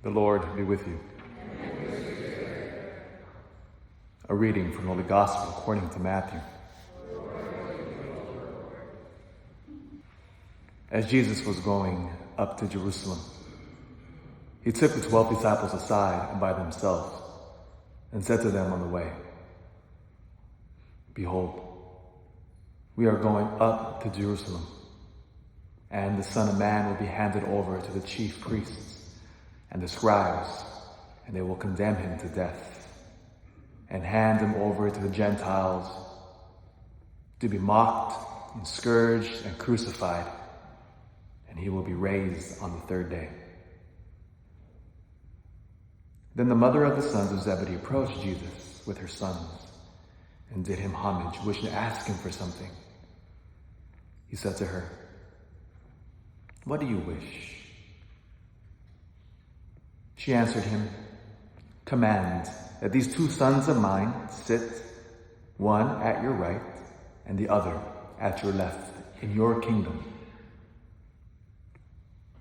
The Lord be with you. A reading from the Holy Gospel according to Matthew. As Jesus was going up to Jerusalem, he took the 12 disciples aside and by themselves and said to them on the way, "Behold, we are going up to Jerusalem, and the Son of Man will be handed over to the chief priests and the scribes, and they will condemn him to death and hand him over to the Gentiles to be mocked and scourged and crucified, and he will be raised on the third day." Then the mother of the sons of Zebedee approached Jesus with her sons and did him homage, wishing to ask him for something. He said to her, "What do you wish?" She answered him, "Command that these 2 sons of mine sit, one at your right and the other at your left, in your kingdom."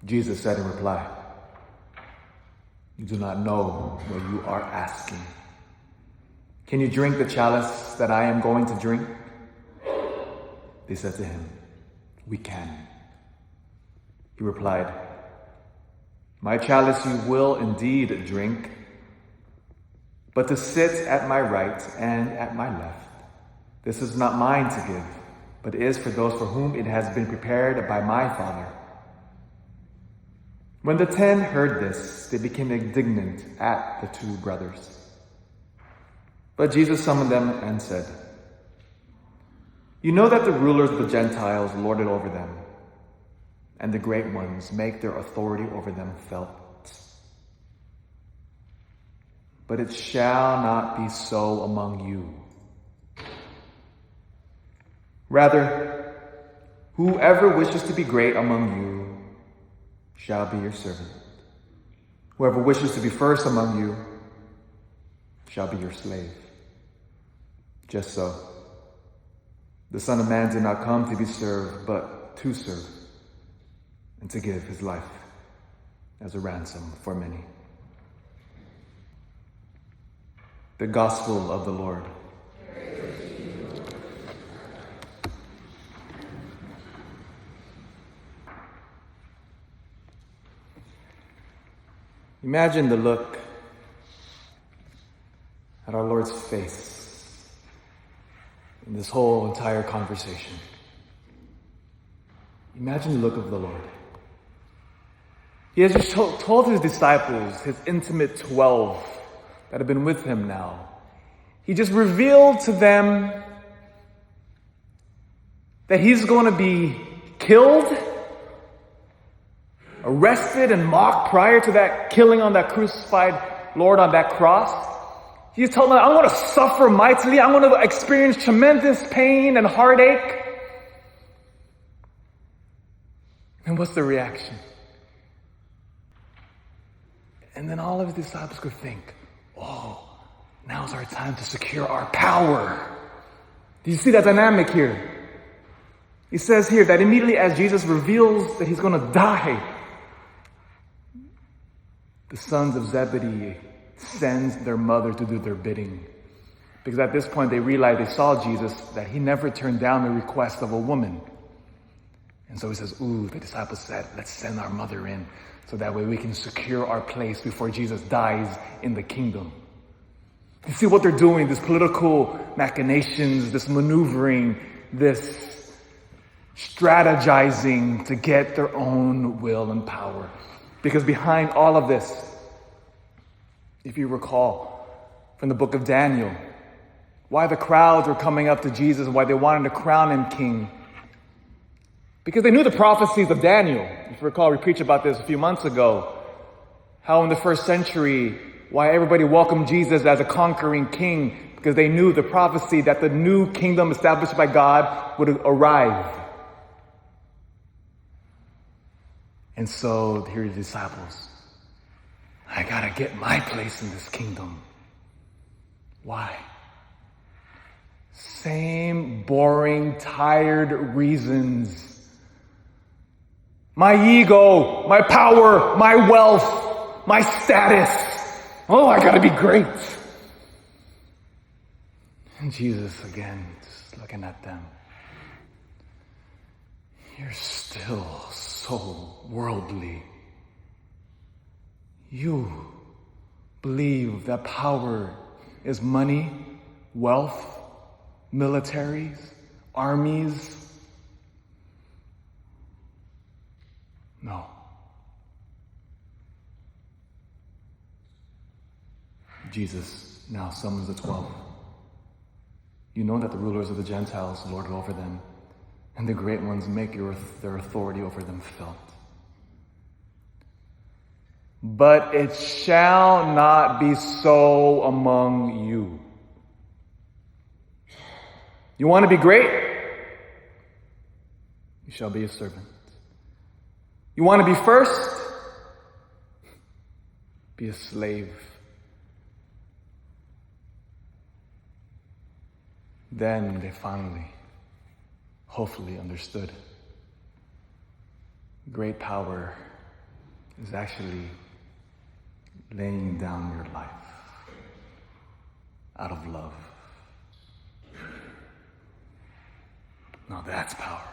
Jesus said in reply, "You do not know what you are asking. Can you drink the chalice that I am going to drink?" They said to him, "We can." He replied, "My chalice you will indeed drink, but to sit at my right and at my left, this is not mine to give, but is for those for whom it has been prepared by my Father." When the 10 heard this, they became indignant at the 2 brothers. But Jesus summoned them and said, "You know that the rulers of the Gentiles lord it over them, and the great ones make their authority over them felt. But it shall not be so among you. Rather, whoever wishes to be great among you shall be your servant. Whoever wishes to be first among you shall be your slave. Just so, the Son of Man did not come to be served, but to serve, and to give his life as a ransom for many." The Gospel of the Lord. Imagine the look at our Lord's face in this whole entire conversation. Imagine the look of the Lord. He has just told his disciples, his intimate 12 that have been with him now, he just revealed to them that he's going to be killed, arrested and mocked prior to that killing on that crucified Lord on that cross. He's told them, "I'm going to suffer mightily. I'm going to experience tremendous pain and heartache." And what's the reaction? And then all of his disciples could think, "Oh, now's our time to secure our power." Do you see that dynamic here? He says here that immediately as Jesus reveals that he's going to die, the sons of Zebedee sends their mother to do their bidding. Because at this point they realized, they saw Jesus, that he never turned down the request of a woman. And so he says, the disciples said, "Let's send our mother in, so that way we can secure our place before Jesus dies in the kingdom." You see what they're doing, this political machinations, this maneuvering, this strategizing to get their own will and power. Because behind all of this, if you recall from the book of Daniel, why the crowds were coming up to Jesus, why they wanted to crown him king. Because they knew the prophecies of Daniel. If you recall, we preached about this a few months ago. How in the first century, why everybody welcomed Jesus as a conquering king. Because they knew the prophecy that the new kingdom established by God would arrive. And so here are the disciples. I gotta get my place in this kingdom. Why? Same boring, tired reasons. My ego, my power, my wealth, my status. Oh, I gotta be great. And Jesus, again, just looking at them. You're still so worldly. You believe that power is money, wealth, militaries, armies. No. Jesus now summons the 12. You know that the rulers of the Gentiles lord it over them, and the great ones make their authority over them felt. But it shall not be so among you. You want to be great? You shall be a servant. You want to be first? Be a slave. Then they finally, hopefully, understood. Great power is actually laying down your life out of love. Now that's power.